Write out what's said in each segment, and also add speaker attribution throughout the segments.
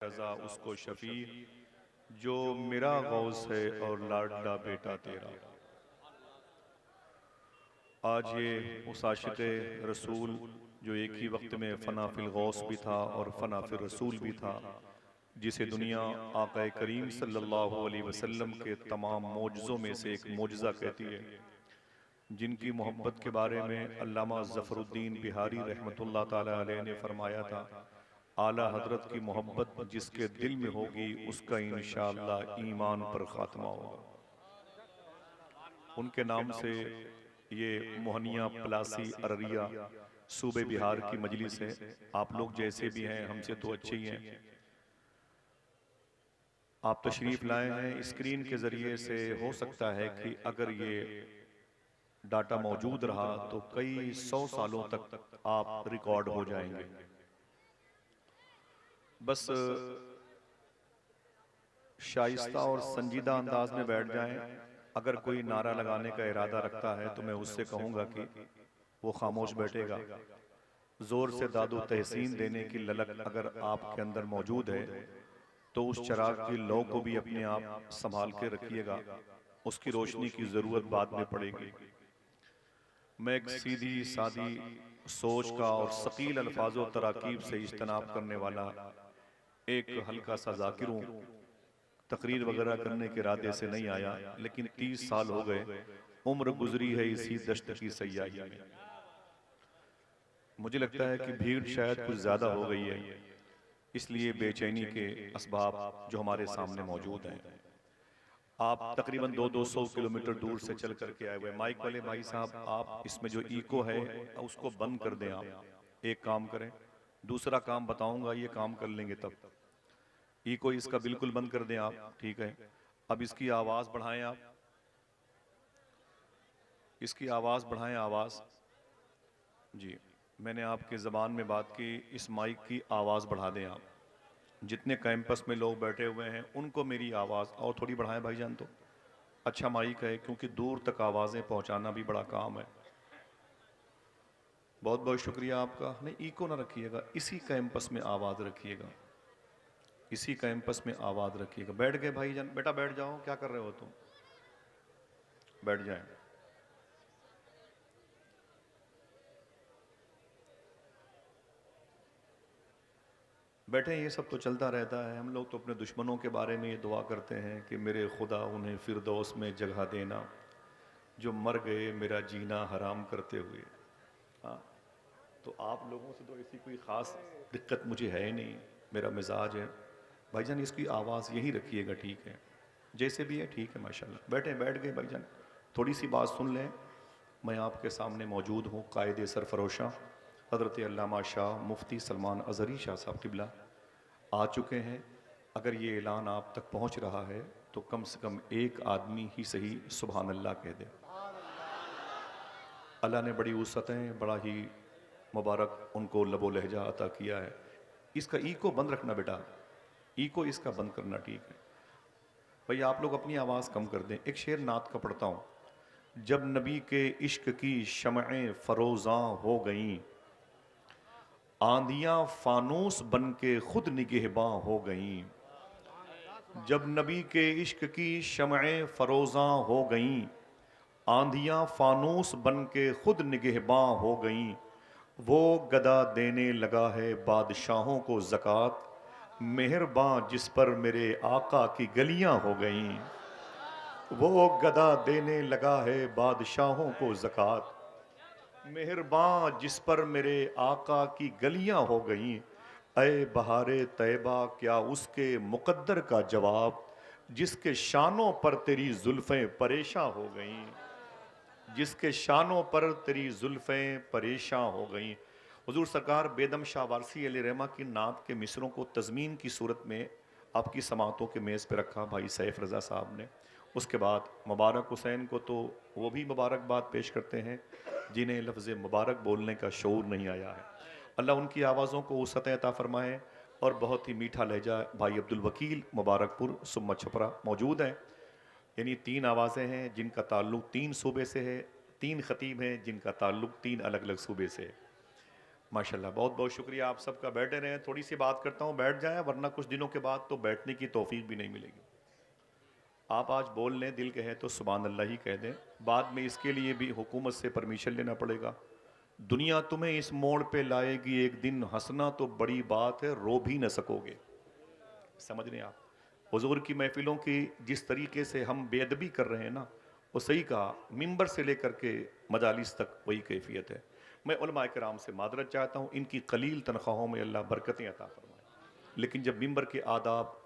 Speaker 1: رضا اس کو شفیع جو میرا غوث ہے اور لاڈلا بیٹا تیرا۔ آج یہ اس عاشق رسول جو ایک ہی وقت میں فنا فی الغوث بھی تھا اور فنا فی الرسول بھی تھا، جسے دنیا آقا کریم صلی اللہ علیہ وسلم کے تمام معجزوں میں سے ایک معجزہ کہتی ہے، جن کی محبت کے بارے میں علامہ ظفر الدین بہاری رحمۃ اللہ تعالی علیہ نے فرمایا تھا، اعلیٰ حضرت کی محبت جس کے دل میں ہوگی اس کا انشاءاللہ ایمان پر خاتمہ ہوگا۔ ان کے نام سے یہ موہنیہ پلاسی ارریہ صوبہ بہار کی مجلس ہے۔ آپ لوگ جیسے بھی ہیں ہم سے تو اچھے ہی ہیں، آپ تشریف لائے ہیں۔ اسکرین کے ذریعے سے ہو سکتا ہے کہ اگر یہ ڈاٹا موجود رہا تو کئی 100 سالوں تک آپ ریکارڈ ہو جائیں گے۔ بس شائستہ اور سنجیدہ انداز میں بیٹھ جائیں۔ اگر کوئی نعرہ لگانے کا ارادہ رکھتا ہے تو میں اس سے کہوں گا کہ وہ خاموش بیٹھے گا۔ زور سے داد و تحسین دینے کی للک اگر آپ کے اندر موجود ہے تو اس چراغ کی لو کو بھی اپنے آپ سنبھال کے رکھیے گا، اس کی روشنی کی ضرورت بعد میں پڑے گی۔ میں ایک سیدھی سادی سوچ کا اور ثقیل الفاظ و تراکیب سے اجتناب کرنے والا ایک ہلکا سا ذاکر ہوں۔ تقریر وغیرہ کرنے کے ارادے سے نہیں آیا، لیکن 30 سال ہو گئے عمر گزری ہے اسی دشت کی سیاہی میں۔ مجھے لگتا ہے کہ بھیڑ شاید کچھ زیادہ ہو گئی ہے، اس لیے بے چینی کے اسباب جو ہمارے سامنے موجود ہیں۔ آپ تقریباً 200 کلومیٹر دور سے چل کر کے آئے ہوئے۔ مائک والے بھائی صاحب، آپ اس میں جو ایکو ہے اس کو بند کر دیں۔ آپ ایک کام کریں، دوسرا کام بتاؤں گا، یہ کام کر لیں گے تب۔ ایکو اس کا بالکل بند کر دیں آپ، ٹھیک ہے؟ اب اس کی آواز بڑھائیں آپ، اس کی آواز بڑھائیں، آواز جی میں نے آپ کے زبان میں بات کی، اس مائک کی آواز بڑھا دیں آپ۔ جتنے کیمپس میں لوگ بیٹھے ہوئے ہیں ان کو میری آواز اور تھوڑی بڑھائیں بھائی جان، تو اچھا مائک ہے کیونکہ دور تک آوازیں پہنچانا بھی بڑا کام ہے۔ بہت بہت شکریہ آپ کا۔ نہیں، ایکو نہ رکھیے گا، اسی کیمپس میں آواز رکھیے گا، اسی کیمپس میں آواز رکھیے گا۔ بیٹھ گئے بھائی جان؟ بیٹا بیٹھ جاؤ، کیا کر رہے ہو تم؟ بیٹھ جائیں۔ بیٹھیں، یہ سب تو چلتا رہتا ہے۔ ہم لوگ تو اپنے دشمنوں کے بارے میں یہ دعا کرتے ہیں کہ میرے خدا انہیں فردوس میں جگہ دینا جو مر گئے میرا جینا حرام کرتے ہوئے۔ ہاں تو آپ لوگوں سے تو ایسی کوئی خاص دقت مجھے ہے نہیں، میرا مزاج ہے۔ بھائی جان اس کی آواز یہی رکھیے گا، ٹھیک ہے؟ جیسے بھی ہے ٹھیک ہے، ماشاءاللہ۔ بیٹھیں، بیٹھ گئے بھائی جان؟ تھوڑی سی بات سن لیں۔ میں آپ کے سامنے موجود ہوں، قائد سرفروشاں حضرت علامہ شاہ مفتی سلمان اظہری شاہ صاحب قبلہ آ چکے ہیں۔ اگر یہ اعلان آپ تک پہنچ رہا ہے تو کم سے کم ایک آدمی ہی صحیح سبحان اللہ کہہ دے۔ اللہ نے بڑی وسعتیں، بڑا ہی مبارک ان کو لب و لہجہ عطا کیا ہے۔ اس کا ایکو بند رکھنا بیٹا، ایکو اس کا بند کرنا، ٹھیک ہے بھئی؟ آپ لوگ اپنی آواز کم کر دیں۔ ایک شعر نعت کا پڑھتا ہوں۔ جب نبی کے عشق کی شمعیں فروزاں ہو گئیں، آندیاں فانوس بن کے خود نگہباں ہو گئیں۔ جب نبی کے عشق کی شمعیں فروزاں ہو گئیں، آندیاں فانوس بن کے خود نگہباں ہو گئیں۔ وہ گدا دینے لگا ہے بادشاہوں کو زکوٰۃ، مہرباں جس پر میرے آقا کی گلیاں ہو گئیں۔ وہ گدا دینے لگا ہے بادشاہوں کو زکوٰۃ، مہرباں جس پر میرے آقا کی گلیاں ہو گئیں۔ اے بہار طیبہ کیا اس کے مقدر کا جواب، جس کے شانوں پر تیری زلفیں پریشاں ہو گئیں، جس کے شانوں پر تیری زلفیں پریشاں ہو گئیں۔ حضور سرکار بیدم شاہ وارسی علیہ رحمہ کی نعت کے مصروں کو تضمین کی صورت میں آپ کی سماعتوں کے میز پہ رکھا بھائی سیف رضا صاحب نے۔ اس کے بعد مبارک حسین کو تو وہ بھی مبارکباد پیش کرتے ہیں جنہیں لفظ مبارک بولنے کا شعور نہیں آیا ہے۔ اللہ ان کی آوازوں کو وسعت عطا فرمائے۔ اور بہت ہی میٹھا لہجہ بھائی عبدالوکیل مبارک پور سما چھپرا موجود ہیں۔ یعنی 3 آوازیں ہیں جن کا تعلق 3 صوبے سے ہے، 3 خطیب ہیں جن کا تعلق 3 الگ الگ صوبے سے ہے۔ ماشاءاللہ، بہت بہت شکریہ آپ سب کا. بیٹھے رہیں، تھوڑی سی بات کرتا ہوں، بیٹھ جائیں، ورنہ کچھ دنوں کے بعد تو بیٹھنے کی توفیق بھی نہیں ملے گی. آپ آج بول لیں، دل کہے تو سبحان اللہ ہی کہہ دیں. بعد میں اس کے لیے بھی حکومت سے پرمیشن لینا پڑے گا. دنیا تمہیں اس موڑ پہ لائے گی ایک دن، ہنسنا تو بڑی بات ہے، رو بھی نہ سکو گے. سمجھ رہے ہیں آپ؟ حضور کی محفلوں کی جس طریقے سے ہم بے ادبی کر رہے ہیں نا، وہ صحیح کہا، ممبر سے لے کر کے مجالس تک وہی کیفیت ہے. میں علماء کرام سے معذرت چاہتا ہوں، ان کی قلیل تنخواہوں میں اللہ برکتیں عطا فرمائے، لیکن جب ممبر کے آداب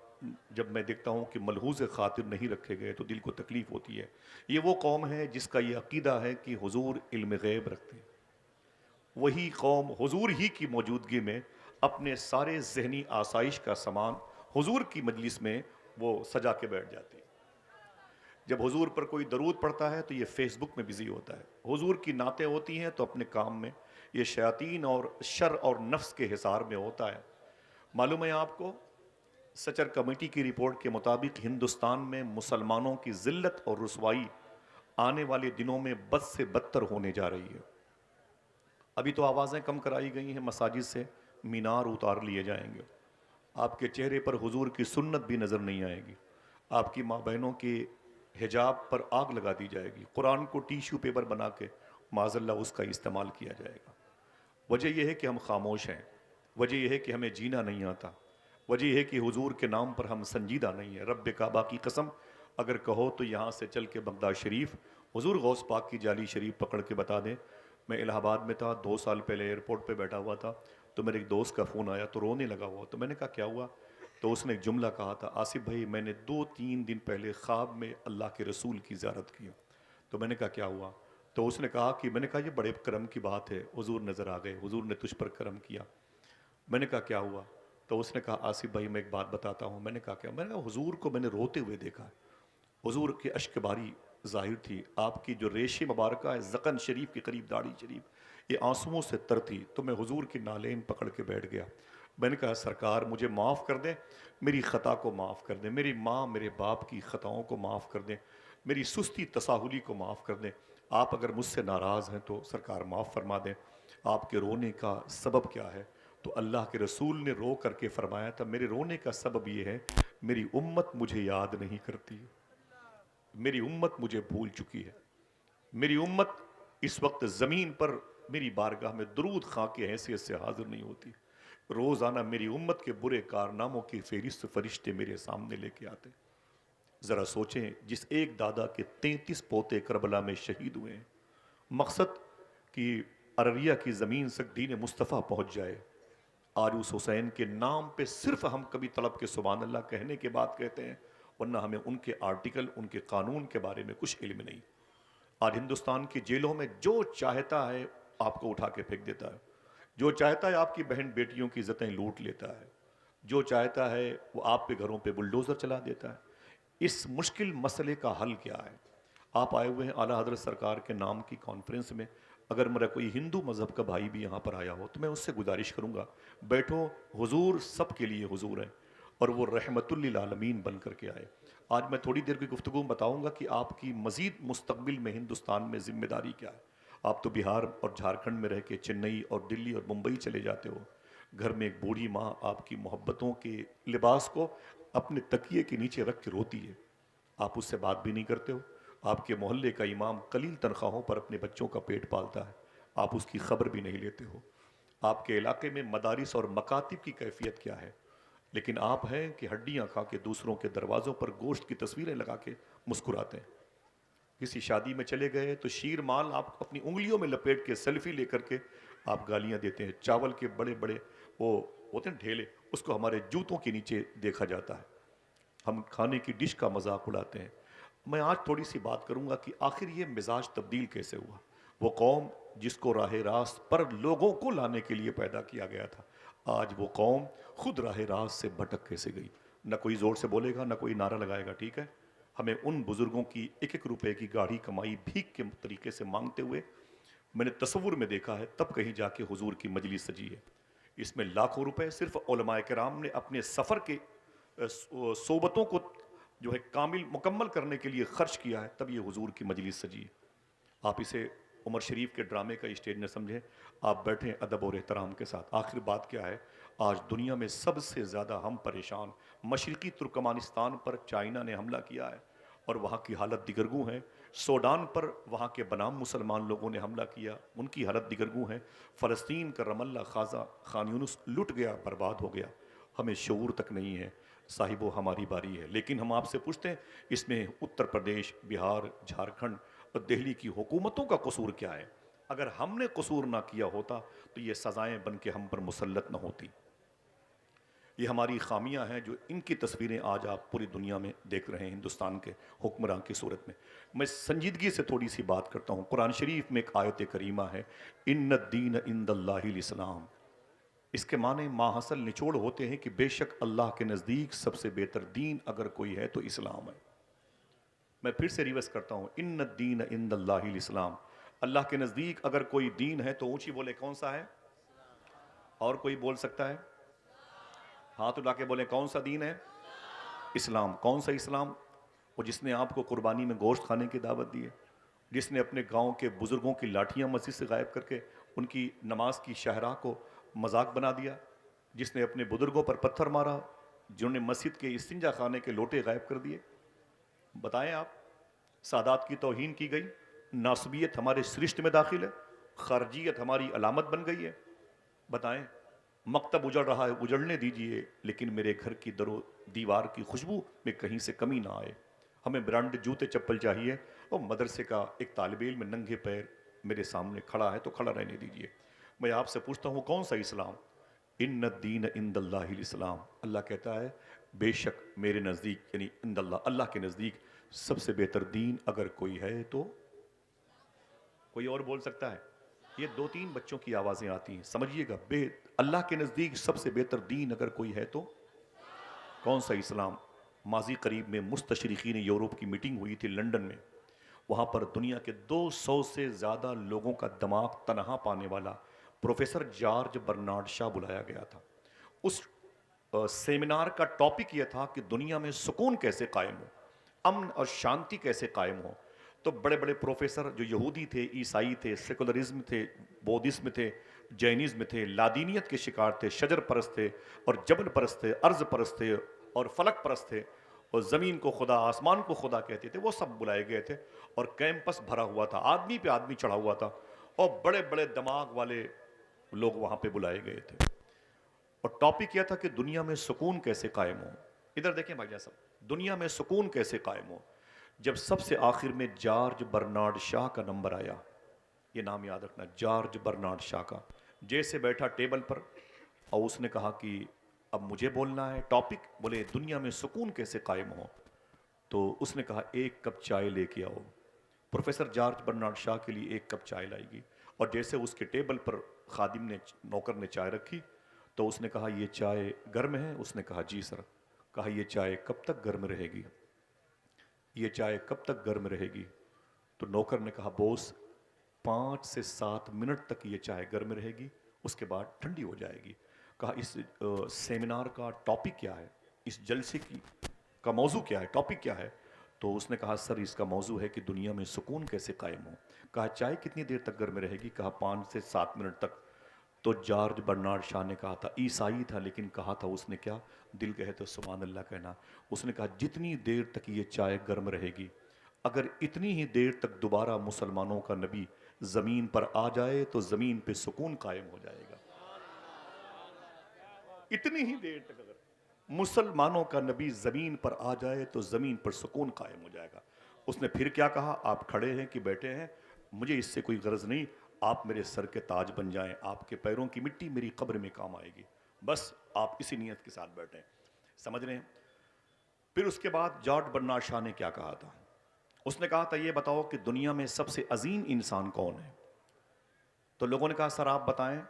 Speaker 1: جب میں دیکھتا ہوں کہ ملحوظ خاطر نہیں رکھے گئے تو دل کو تکلیف ہوتی ہے. یہ وہ قوم ہے جس کا یہ عقیدہ ہے کہ حضور علم غیب رکھتے ہیں. وہی قوم حضور ہی کی موجودگی میں اپنے سارے ذہنی آسائش کا سامان حضور کی مجلس میں وہ سجا کے بیٹھ جاتی ہے. جب حضور پر کوئی درود پڑتا ہے تو یہ فیس بک میں بزی ہوتا ہے. حضور کی نعتیں ہوتی ہیں تو اپنے کام میں یہ شیاطین اور شر اور نفس کے حصار میں ہوتا ہے. معلوم ہے آپ کو، سچر کمیٹی کی رپورٹ کے مطابق ہندوستان میں مسلمانوں کی ذلت اور رسوائی آنے والے دنوں میں بد سے بدتر ہونے جا رہی ہے. ابھی تو آوازیں کم کرائی گئی ہیں، مساجد سے مینار اتار لیے جائیں گے. آپ کے چہرے پر حضور کی سنت بھی نظر نہیں آئے گی. آپ کی ماں بہنوں کے حجاب پر آگ لگا دی جائے گی. قرآن کو ٹیشو پیپر بنا کے معاذ اللہ اس کا استعمال کیا جائے گا. وجہ یہ ہے کہ ہم خاموش ہیں، وجہ یہ ہے کہ ہمیں جینا نہیں آتا، وجہ یہ ہے کہ حضور کے نام پر ہم سنجیدہ نہیں ہیں. رب کعبہ کی قسم، اگر کہو تو یہاں سے چل کے بغداد شریف حضور غوث پاک کی جعلی شریف پکڑ کے بتا دیں. میں الہ آباد میں تھا، 2 سال پہلے ایئرپورٹ پہ بیٹھا ہوا تھا تو میرے ایک دوست کا فون آیا تو رونے لگا ہوا. تو میں نے کہا کیا ہوا؟ تو اس نے ایک جملہ کہا تھا، آصف بھائی میں نے 2-3 دن پہلے خواب میں اللہ کے رسول کی زیارت کی. تو میں نے کہا کیا ہوا؟ تو اس نے کہا کہ میں نے کہا یہ بڑے کرم کی بات ہے، حضور نظر آ گئے، حضور نے تجھ پر کرم کیا. میں نے کہا کیا ہوا؟ تو اس نے کہا آصف بھائی میں ایک بات بتاتا ہوں. میں نے کہا کیا؟ میں نے کہا حضور کو میں نے روتے ہوئے دیکھا ہے. حضور کے اشک باری ظاہر تھی. آپ کی جو ریش مبارکہ ہے ذقن شریف کے قریب داڑھی شریف، یہ آنسوؤں سے تر تھی. تو میں حضور کی نالین پکڑ کے بیٹھ گیا. میں نے کہا سرکار مجھے معاف کر دیں، میری خطا کو معاف کر دیں، میری ماں میرے باپ کی خطاؤں کو معاف کر دیں، میری سستی تساہلی کو معاف کر دیں. آپ اگر مجھ سے ناراض ہیں تو سرکار معاف فرما دیں. آپ کے رونے کا سبب کیا ہے؟ تو اللہ کے رسول نے رو کر کے فرمایا تھا میرے رونے کا سبب یہ ہے، میری امت مجھے یاد نہیں کرتی، میری امت مجھے بھول چکی ہے. میری امت اس وقت زمین پر میری بارگاہ میں درود خواں کی حیثیت سے حاضر نہیں ہوتی. روزانہ میری امت کے برے کارناموں کی فہرست فرشتے میرے سامنے لے کے آتے. ذرا سوچیں، جس ایک دادا کے 33 پوتے کربلا میں شہید ہوئے ہیں، مقصد کہ عرریہ کی زمین سے دین مصطفیٰ پہنچ جائے. آج اس حسین کے نام پہ صرف ہم کبھی طلب کے سبحان اللہ کہنے کے بعد کہتے ہیں، ورنہ ہمیں ان کے آرٹیکل، ان کے قانون کے بارے میں کچھ علم نہیں. آج ہندوستان کی جیلوں میں جو چاہتا ہے آپ کو اٹھا کے پھینک دیتا ہے، جو چاہتا ہے آپ کی بہن بیٹیوں کی عزتیں لوٹ لیتا ہے، جو چاہتا ہے وہ آپ کے گھروں پہ بلڈوزر چلا دیتا ہے. اس مشکل مسئلے کا حل کیا ہے؟ آپ آئے ہوئے ہیں اعلیٰ حضرت سرکار کے نام کی کانفرنس میں. اگر میرا کوئی ہندو مذہب کا بھائی بھی یہاں پر آیا ہو تو میں اس سے گزارش کروں گا بیٹھو، حضور سب کے لیے حضور ہے اور وہ رحمت للعالمین بن کر کے آئے. آج میں تھوڑی دیر کی گفتگو میں بتاؤں گا کہ آپ کی مزید مستقبل میں ہندوستان میں ذمہ داری کیا ہے. آپ تو بہار اور جھارکھنڈ میں رہ کے چنئی اور دلی اور ممبئی چلے جاتے ہو. گھر میں ایک بوڑھی ماں آپ کی محبتوں کے لباس کو اپنے تکیے کے نیچے رکھ کے روتی ہے، آپ اس سے بات بھی نہیں کرتے ہو. آپ کے محلے کا امام قلیل تنخواہوں پر اپنے بچوں کا پیٹ پالتا ہے، آپ اس کی خبر بھی نہیں لیتے ہو. آپ کے علاقے میں مدارس اور مکاتب کی کیفیت کیا ہے؟ لیکن آپ ہیں کہ ہڈیاں کھا کے دوسروں کے دروازوں پر گوشت کی تصویریں لگا کے مسکراتے ہیں. کسی شادی میں چلے گئے تو شیر مال آپ اپنی انگلیوں میں لپیٹ کے سیلفی لے کر کے آپ گالیاں دیتے ہیں. چاول کے بڑے بڑے وہ ہوتے ہیں ڈھیلے، اس کو ہمارے جوتوں کے نیچے دیکھا جاتا ہے. ہم کھانے کی ڈش کا مذاق اڑاتے ہیں. میں آج تھوڑی سی بات کروں گا کہ آخر یہ مزاج تبدیل کیسے ہوا. وہ قوم جس کو راہ راست پر لوگوں کو لانے کے لیے پیدا کیا گیا تھا، آج وہ قوم خود راہ راست سے بھٹک کیسے گئی. نہ کوئی زور سے بولے گا، نہ کوئی نعرہ لگائے گا. ٹھیک ہے، ہمیں ان بزرگوں کی 1-1 روپے کی گاڑھی کمائی بھیک کے طریقے سے مانگتے ہوئے میں نے تصور میں دیکھا ہے، تب کہیں جا کے حضور کی مجلس سجی ہے. اس میں لاکھوں روپے صرف علماء کرام نے اپنے سفر کے صحبتوں کو جو ہے کامل مکمل کرنے کے لیے خرچ کیا ہے، تب یہ حضور کی مجلس سجی ہے. آپ اسے عمر شریف کے ڈرامے کا اسٹیج نہ سمجھیں، آپ بیٹھیں ادب اور احترام کے ساتھ۔ آخر بات کیا ہے، آج دنیا میں سب سے زیادہ ہم پریشان، مشرقی ترکمانستان پر چائنا نے حملہ کیا ہے اور وہاں کی حالت دیگرگوں ہے، سوڈان پر وہاں کے بنام مسلمان لوگوں نے حملہ کیا، ان کی حالت دیگرگوں ہے، فلسطین کا رم اللہ، غازہ، خان یونس لٹ گیا، برباد ہو گیا، ہمیں شعور تک نہیں ہے صاحبو ہماری باری ہے۔ لیکن ہم آپ سے پوچھتے ہیں اس میں اتر پردیش، بہار، جھارکھنڈ اور دہلی کی حکومتوں کا قصور کیا ہے؟ اگر ہم نے قصور نہ کیا ہوتا تو یہ سزائیں بن کے ہم پر مسلط نہ ہوتی۔ یہ ہماری خامیاں ہیں جو ان کی تصویریں آج آپ پوری دنیا میں دیکھ رہے ہیں ہندوستان کے حکمران کی صورت میں۔ میں سنجیدگی سے تھوڑی سی بات کرتا ہوں۔ قرآن شریف میں ایک آیت کریمہ ہے، ان الدین عند اللہ الاسلام۔ اس کے معنی ماحصل نچوڑ ہوتے ہیں کہ بے شک اللہ کے نزدیک سب سے بہتر دین اگر کوئی ہے تو اسلام ہے۔ میں پھر سے ریورس کرتا ہوں، ان الدین عند اللہ الاسلام، اللہ کے نزدیک اگر کوئی دین ہے تو اونچی بولے کون سا ہے؟ اور کوئی بول سکتا ہے؟ ہاتھ اٹھا کے بولیں کون سا دین ہے؟ اسلام۔ کون سا اسلام؟ وہ جس نے آپ کو قربانی میں گوشت کھانے کی دعوت دی ہے، جس نے اپنے گاؤں کے بزرگوں کی لاٹھیاں مسجد سے غائب کر کے ان کی نماز کی شاہراہ کو مذاق بنا دیا، جس نے اپنے بزرگوں پر پتھر مارا، جنہوں نے مسجد کے استنجا خانے کے لوٹے غائب کر دیے۔ بتائیں آپ، سادات کی توہین کی گئی، ناسبیت ہمارے سرشت میں داخل ہے، خارجیت ہماری علامت بن گئی ہے۔ بتائیں، مکتب اجڑ رہا ہے، اجڑنے دیجئے، لیکن میرے گھر کی در و دیوار کی خوشبو میں کہیں سے کمی نہ آئے۔ ہمیں برانڈ جوتے چپل چاہیے، اور مدرسے کا ایک طالب علم ننگے پیر میرے سامنے کھڑا ہے تو کھڑا رہنے دیجئے۔ میں آپ سے پوچھتا ہوں کون سا اسلام؟ ان الدین عند اللہ الاسلام۔ اللہ کہتا ہے بے شک میرے نزدیک، یعنی عند اللہ، اللہ کے نزدیک سب سے بہتر دین اگر کوئی ہے تو، کوئی اور بول سکتا ہے؟ یہ دو تین بچوں کی آوازیں آتی ہیں، سمجھیے گا، اللہ کے نزدیک سب سے بہتر دین اگر کوئی ہے تو کون سا اسلام؟ ماضی قریب میں مستشرقین یورپ کی میٹنگ ہوئی تھی لندن میں، وہاں پر دنیا کے 200 سے زیادہ لوگوں کا دماغ تنہا پانے والا پروفیسر جارج برنارڈ شاہ بلایا گیا تھا۔ اس سیمینار کا ٹاپک یہ تھا کہ دنیا میں سکون کیسے قائم ہو، امن اور شانتی کیسے قائم ہو۔ تو بڑے بڑے پروفیسر جو یہودی تھے، عیسائی تھے، سیکولرزم تھے، بودھزم تھے، جینزم تھے، لادینیت کے شکار تھے، شجر پرست تھے اور جبل پرست تھے، ارض پرست تھے اور فلک پرست تھے، اور زمین کو خدا، آسمان کو خدا کہتے تھے، وہ سب بلائے گئے تھے، اور کیمپس بھرا ہوا تھا، آدمی پہ آدمی چڑھا ہوا تھا، اور بڑے بڑے دماغ والے لوگ وہاں پہ بلائے گئے تھے، اور ٹاپک یہ تھا کہ دنیا میں سکون کیسے قائم ہو۔ ادھر دیکھیں بھائی صاحب، دنیا میں سکون کیسے قائم ہو؟ جب سب سے آخر میں جارج برنارڈ شاہ کا نمبر آیا، یہ نام یاد رکھنا، جارج برنارڈ شاہ کا، جیسے بیٹھا ٹیبل پر اور اس نے کہا کہ اب مجھے بولنا ہے، ٹاپک بولے دنیا میں سکون کیسے قائم ہو، تو اس نے کہا ایک کپ چائے لے کے آؤ۔ پروفیسر جارج برنارڈ شاہ کے لیے ایک کپ چائے لائے گی، اور جیسے اس کے ٹیبل پر خادم نے، نوکر نے چائے رکھی، تو اس نے کہا یہ چائے گرم ہے؟ اس نے کہا جی سر۔ کہا یہ چائے کب تک گرم رہے گی؟ یہ چائے کب تک گرم رہے گی؟ تو نوکر نے کہا بوس 5 سے 7 منٹ تک یہ چائے گرم رہے گی، اس کے بعد ٹھنڈی ہو جائے گی۔ کہا اس سیمینار کا ٹاپک کیا ہے، اس جلسے کا موضوع کیا ہے، ٹاپک کیا ہے؟ تو اس نے کہا سر اس کا موضوع ہے کہ دنیا میں سکون کیسے قائم ہو۔ کہا چائے کتنی دیر تک گرم رہے گی؟ کہا 5 سے 7 منٹ تک۔ تو جارج برنارڈ شاہ نے کہا تھا، عیسائی تھا لیکن کہا تھا اس نے کیا، دل کہے تو سبحان اللہ کہنا، اس نے کہا جتنی دیر تک یہ چائے گرم رہے گی، اگر اتنی ہی دیر تک دوبارہ مسلمانوں کا نبی زمین پر آ جائے تو زمین پہ سکون قائم ہو جائے گا۔ اتنی ہی دیر تک اگر مسلمانوں کا نبی زمین پر آ جائے تو زمین پر سکون قائم ہو جائے گا۔ اس نے پھر کیا کہا، آپ کھڑے ہیں کہ بیٹھے ہیں، مجھے اس سے کوئی غرض نہیں، آپ میرے سر کے تاج بن جائیں، آپ کے پیروں کی مٹی میری قبر میں کام آئے گی، بس آپ اسی نیت کے ساتھ بیٹھیں۔ سمجھ رہے ہیں؟ پھر اس کے بعد جارج برنارڈ شاہ نے کیا کہا تھا؟ اس نے کہا تھا یہ بتاؤ کہ دنیا میں سب سے عظیم انسان کون ہے؟ تو لوگوں نے کہا سر آپ بتائیں۔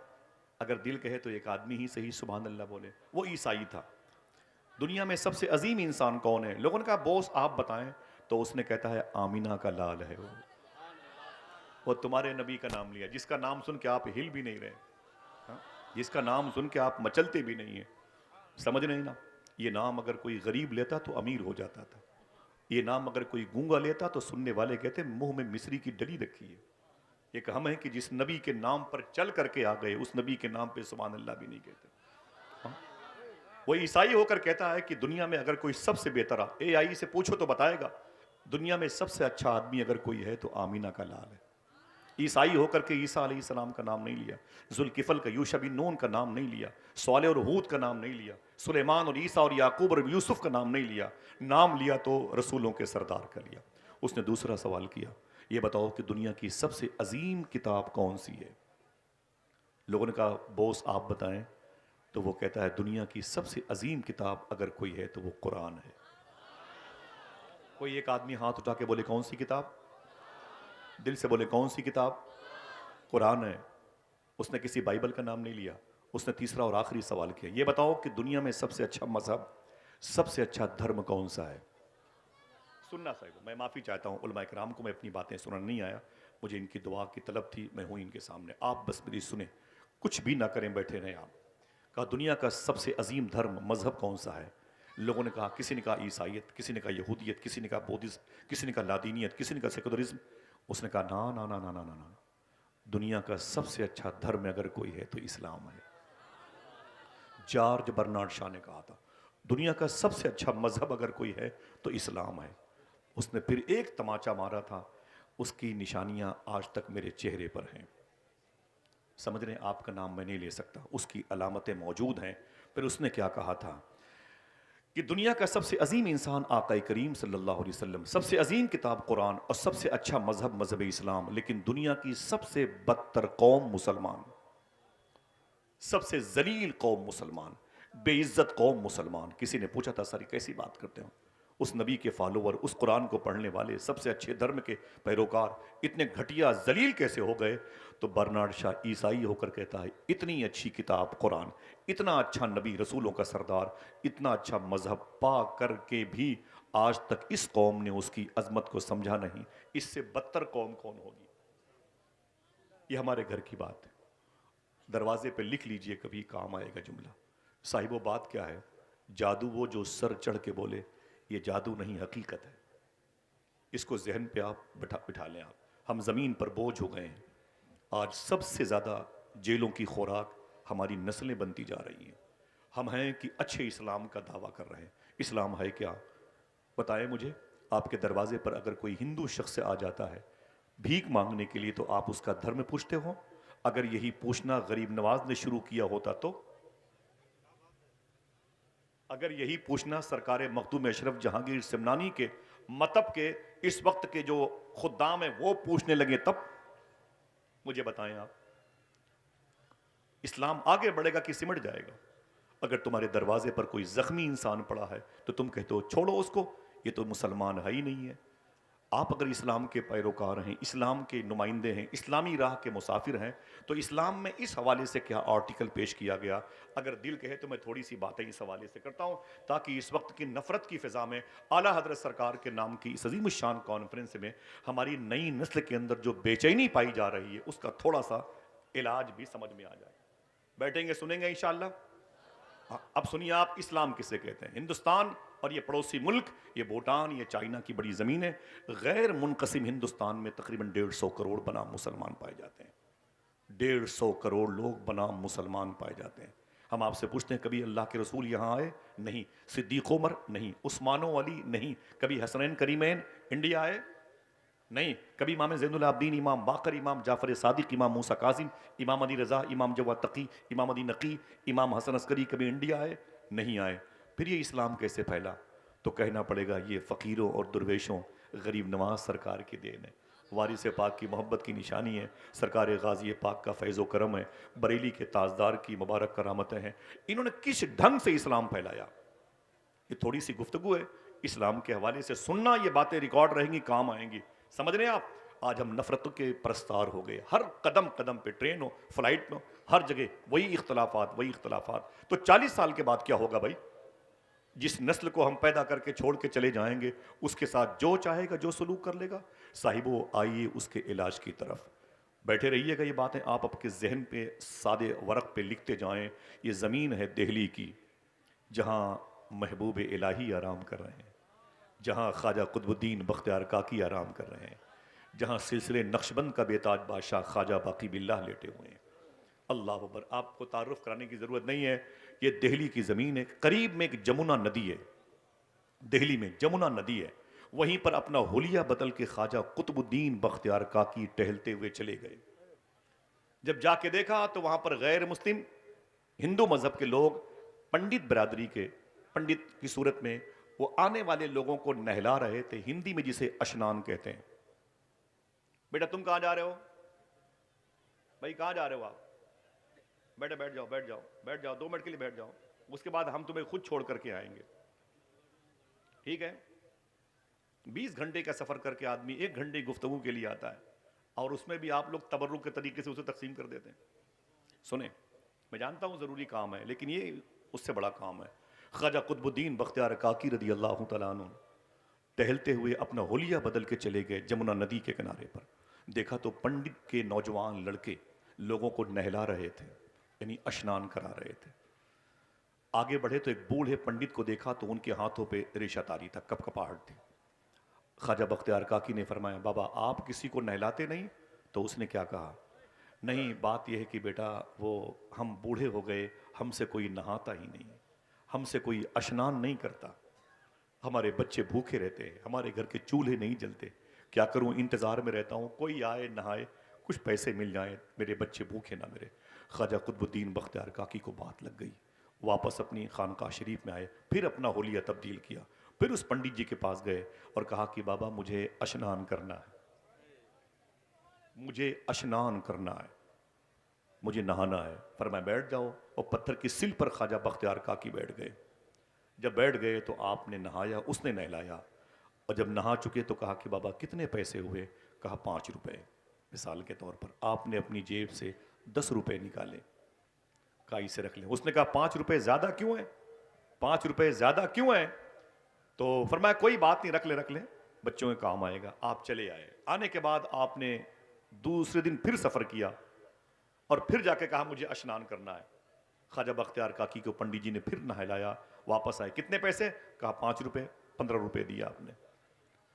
Speaker 1: اگر دل کہے تو ایک آدمی ہی صحیح سبحان اللہ بولے، وہ عیسائی تھا۔ دنیا میں سب سے عظیم انسان کون ہے؟ لوگوں نے کہا بوس آپ بتائیں۔ تو اس نے کہتا ہے آمینہ کا لال ہے وہ تمہارے نبی کا نام لیا، جس کا نام سن کے آپ ہل بھی نہیں رہے، جس کا نام سن کے آپ مچلتے بھی نہیں ہیں۔ سمجھ نہیں نا؟ یہ نام اگر کوئی غریب لیتا تو امیر ہو جاتا تھا، یہ نام اگر کوئی گونگا لیتا تو سننے والے کہتے منہ میں مصری کی ڈلی رکھی ہے۔ ایک ہم ہیں کہ جس نبی کے نام پر چل کر کے آ گئے، اس نبی کے نام پہ سبحان اللہ بھی نہیں کہتے. ہاں؟ وہ عیسائی ہو کر کہتا ہے کہ دنیا میں اگر کوئی سب سے بہتر اے آئی سے پوچھو تو بتائے گا دنیا میں سب سے اچھا آدمی اگر کوئی ہے تو آمینہ کا لال ہے. عیسائی ہو کر کے عیسیٰ علیہ السلام کا نام نہیں لیا، ذوالکفل کا یوشع بن نون کا نام نہیں لیا، صالح اور ہود کا نام نہیں لیا، سلیمان اور عیسیٰ اور یعقوب اور یوسف کا نام نہیں لیا، نام لیا تو رسولوں کے سردار کا لیا. اس نے دوسرا سوال کیا، یہ بتاؤ کہ دنیا کی سب سے عظیم کتاب کون سی ہے؟ لوگوں نے کہا بوس آپ بتائیں. تو وہ کہتا ہے دنیا کی سب سے عظیم کتاب اگر کوئی ہے تو وہ قرآن ہے. کوئی ایک آدمی ہاتھ اٹھا کے بولے کون سی کتاب؟ دل سے بولے کون سی کتاب؟ قرآن ہے. اس نے کسی بائبل کا نام نہیں لیا. اس نے تیسرا اور آخری سوال کیا، یہ بتاؤ کہ دنیا میں سب سے اچھا مذہب، سب سے اچھا دھرم کون سا ہے؟ سننا صاحب، میں معافی چاہتا ہوں علماء کرام کو، میں اپنی باتیں سننے نہیں آیا، مجھے ان کی دعا کی طلب تھی، میں ہوں ان کے سامنے. آپ بس میری سنیں، کچھ بھی نہ کریں، بیٹھے رہیں آپ. کہا دنیا کا سب سے عظیم دھرم مذہب کون سا ہے؟ لوگوں نے کہا، کسی نے کہا عیسائیت، کسی نے کہا یہودیت، کسی نے کہا بودھزم، کسی نے کہا لادینیت، کسی نے کہا سیکولرزم. اس نے کہا نا نا نا نا نا نا نا، دنیا کا سب سے اچھا دھرم اگر کوئی ہے تو اسلام ہے. جارج برنارڈ شاہ نے کہا تھا دنیا کا سب سے اچھا مذہب اگر کوئی ہے تو اسلام ہے. اس نے پھر ایک تماچا مارا تھا، اس کی نشانیاں آج تک میرے چہرے پر ہیں. سمجھ رہے ہیں، آپ کا نام میں نہیں لے سکتا، اس کی علامتیں موجود ہیں. پھر اس نے کیا کہا تھا کہ دنیا کا سب سے عظیم انسان آقا کریم صلی اللہ علیہ وسلم، سب سے عظیم کتاب قرآن، اور سب سے اچھا مذہب مذہب اسلام، لیکن دنیا کی سب سے بدتر قوم مسلمان، سب سے ذلیل قوم مسلمان، بے عزت قوم مسلمان. کسی نے پوچھا تھا سر کیسی بات کرتے ہو؟ اس نبی کے فالوور، اس قرآن کو پڑھنے والے، سب سے اچھے دھرم کے پیروکار اتنے گھٹیا ذلیل کیسے ہو گئے؟ تو برنارڈ شاہ عیسائی ہو کر کہتا ہے اتنی اچھی کتاب قرآن، اتنا اچھا نبی رسولوں کا سردار، اتنا اچھا مذہب پا کر کے بھی آج تک اس قوم نے اس کی عظمت کو سمجھا نہیں. اس سے بدتر قوم کون ہوگی؟ یہ ہمارے گھر کی بات ہے، دروازے پہ لکھ لیجئے، کبھی کام آئے گا جملہ. صاحب وہ بات کیا ہے؟ جادو وہ جو سر چڑھ کے بولے، یہ جادو نہیں حقیقت ہے. اس کو ذہن پہ آپ بٹھا لیں. آپ ہم زمین پر بوجھ ہو گئے ہیں. آج سب سے زیادہ جیلوں کی خوراک ہماری نسلیں بنتی جا رہی ہیں. ہم ہیں کہ اچھے اسلام کا دعویٰ کر رہے ہیں. اسلام ہے کیا؟ بتائیں مجھے. آپ کے دروازے پر اگر کوئی ہندو شخص آ جاتا ہے بھیک مانگنے کے لیے تو آپ اس کا دھرم پوچھتے ہو؟ اگر یہی پوچھنا غریب نواز نے شروع کیا ہوتا تو؟ اگر یہی پوچھنا سرکار مخدوم اشرف جہانگیر سمنانی کے مطب کے اس وقت کے جو خدام ہیں وہ پوچھنے لگے تب؟ مجھے بتائیں آپ، اسلام آگے بڑھے گا کہ سمٹ جائے گا؟ اگر تمہارے دروازے پر کوئی زخمی انسان پڑا ہے تو تم کہتے ہو چھوڑو اس کو، یہ تو مسلمان ہے ہی نہیں ہے. آپ اگر اسلام کے پیروکار ہیں، اسلام کے نمائندے ہیں، اسلامی راہ کے مسافر ہیں، تو اسلام میں اس حوالے سے کیا آرٹیکل پیش کیا گیا؟ اگر دل کہے تو میں تھوڑی سی باتیں اس حوالے سے کرتا ہوں تاکہ اس وقت کی نفرت کی فضا میں اعلیٰ حضرت سرکار کے نام کی اس عظیم الشان کانفرنس میں ہماری نئی نسل کے اندر جو بے چینی پائی جا رہی ہے اس کا تھوڑا سا علاج بھی سمجھ میں آ جائے. بیٹھیں گے سنیں گے انشاءاللہ. اب سنیے آپ، اسلام کسے کہتے ہیں؟ ہندوستان اور یہ پڑوسی ملک، یہ بھوٹان، یہ چائنا کی بڑی زمین ہے، غیر منقسم ہندوستان میں تقریباً 150 کروڑ بنام مسلمان پائے جاتے ہیں. 150 کروڑ لوگ بنام مسلمان پائے جاتے ہیں. ہم آپ سے پوچھتے ہیں کبھی اللہ کے رسول یہاں آئے؟ نہیں. صدیق عمر؟ نہیں. عثمان و علی؟ نہیں. کبھی حسنین کریمین انڈیا آئے؟ نہیں. کبھی امام زین العابدین، امام باقر، امام جعفر صادق، امام موسیٰ کاظم، امام علی رضا، امام جواد تقی، امام علی نقی، امام حسن عسکری کبھی انڈیا آئے؟ نہیں آئے. پھر یہ اسلام کیسے پھیلا؟ تو کہنا پڑے گا یہ فقیروں اور درویشوں، غریب نواز سرکار کی دین ہے، وارث پاک کی محبت کی نشانی ہے، سرکار غازی پاک کا فیض و کرم ہے، بریلی کے تاجدار کی مبارک کرامتیں ہیں. انہوں نے کس ڈھنگ سے اسلام پھیلایا؟ یہ تھوڑی سی گفتگو ہے اسلام کے حوالے سے سننا، یہ باتیں ریکارڈ رہیں گی، کام آئیں گی. سمجھ رہے ہیں آپ؟ آج ہم نفرتوں کے پرستار ہو گئے. ہر قدم قدم پہ، ٹرین ہو، فلائٹ میں، ہر جگہ وہی اختلافات وہی اختلافات. تو 40 سال کے بعد کیا ہوگا بھائی؟ جس نسل کو ہم پیدا کر کے چھوڑ کے چلے جائیں گے اس کے ساتھ جو چاہے گا، جو سلوک کر لے گا. صاحبو آئیے اس کے علاج کی طرف. بیٹھے رہیے گا. یہ باتیں آپ اپنے ذہن پہ سادے ورق پہ لکھتے جائیں. یہ زمین ہے دہلی کی جہاں محبوب الہی آرام کر رہے ہیں، جہاں خواجہ قطب الدین بختیار کاکی آرام کر رہے ہیں، جہاں سلسلے نقشبند کا بے تاج بادشاہ خواجہ باقی باللہ لیٹے ہوئے ہیں۔ اللہ اکبر، آپ کو تعارف کرانے کی ضرورت نہیں ہے، یہ دہلی کی زمین ہے، قریب میں ایک جمنا ندی ہے، دہلی میں جمنا ندی ہے، وہیں پر اپنا حلیہ بدل کے خواجہ قطب الدین بختیار کاکی ٹہلتے ہوئے چلے گئے۔ جب جا کے دیکھا تو وہاں پر غیر مسلم ہندو مذہب کے لوگ پنڈت برادری کے، پنڈت کی صورت میں وہ آنے والے لوگوں کو نہلا رہے تھے، ہندی میں جسے اشنان کہتے ہیں۔ بیٹا تم کہاں جا رہے ہو؟ بھائی کہاں جا رہے ہو آپ؟ بیٹا بیٹھ جاؤ بیٹھ جاؤ بیٹھ جاؤ، 2 منٹ کے لیے بیٹھ جاؤ، اس کے بعد ہم تمہیں خود چھوڑ کر کے آئیں گے، ٹھیک ہے؟ 20 گھنٹے کا سفر کر کے آدمی 1 گھنٹے گفتگو کے لیے آتا ہے، اور اس میں بھی آپ لوگ تبرک کے طریقے سے اسے تقسیم کر دیتے ہیں۔ سنیں، میں جانتا ہوں ضروری کام ہے، لیکن یہ اس سے بڑا کام ہے۔ خواجہ قطب الدین بختیار کاکی رضی اللہ تعالیٰ عنہ ٹہلتے ہوئے اپنا حلیہ بدل کے چلے گئے جمنا ندی کے کنارے پر۔ دیکھا تو پنڈت کے نوجوان لڑکے لوگوں کو نہلا رہے تھے، یعنی اشنان کرا رہے تھے۔ آگے بڑھے تو ایک بوڑھے پنڈت کو دیکھا تو ان کے ہاتھوں پہ ریشہ تاری تھا، کپ کپاہٹ تھی۔ خواجہ بختیار کاکی نے فرمایا، بابا آپ کسی کو نہلاتے نہیں؟ تو اس نے کیا کہا، نہیں بات یہ ہے کہ بیٹا وہ ہم بوڑھے ہو گئے، ہم سے کوئی نہاتا ہی نہیں، ہم سے کوئی اشنان نہیں کرتا، ہمارے بچے بھوکے رہتے ہیں، ہمارے گھر کے چولہے نہیں جلتے، کیا کروں انتظار میں رہتا ہوں، کوئی آئے نہائے، کچھ پیسے مل جائیں، میرے بچے بھوکے نہ مرے۔ خواجہ قطب الدین بختیار کاکی کو بات لگ گئی، واپس اپنی خانقاہ شریف میں آئے، پھر اپنا حلیہ تبدیل کیا، پھر اس پنڈت جی کے پاس گئے اور کہا کہ بابا مجھے اشنان کرنا ہے، مجھے اشنان کرنا ہے، مجھے نہانا ہے۔ فرمایا بیٹھ جاؤ، اور پتھر کی سل پر خواجہ بختیار کاکی بیٹھ گئے۔ جب بیٹھ گئے تو آپ نے نہایا، اس نے نہلایا، اور جب نہا چکے تو کہا کہ بابا کتنے پیسے ہوئے؟ کہا 5 روپے، مثال کے طور پر۔ آپ نے اپنی جیب سے 10 روپے نکالے، کہا اسے رکھ لیں۔ اس نے کہا 5 روپے زیادہ کیوں ہیں؟ 5 روپے زیادہ کیوں ہیں؟ تو فرمایا کوئی بات نہیں، رکھ لیں بچوں کے کام آئے گا۔ آپ چلے آئے، آنے کے بعد آپ نے دوسرے دن پھر سفر کیا، اور پھر جا کے کہا مجھے اشنان کرنا ہے۔ خواجہ بختیار کاکی کو پنڈت جی نے پھر نہلایا، واپس آئے، کتنے پیسے؟ کہا 5 روپے، 15 روپے دیا آپ نے،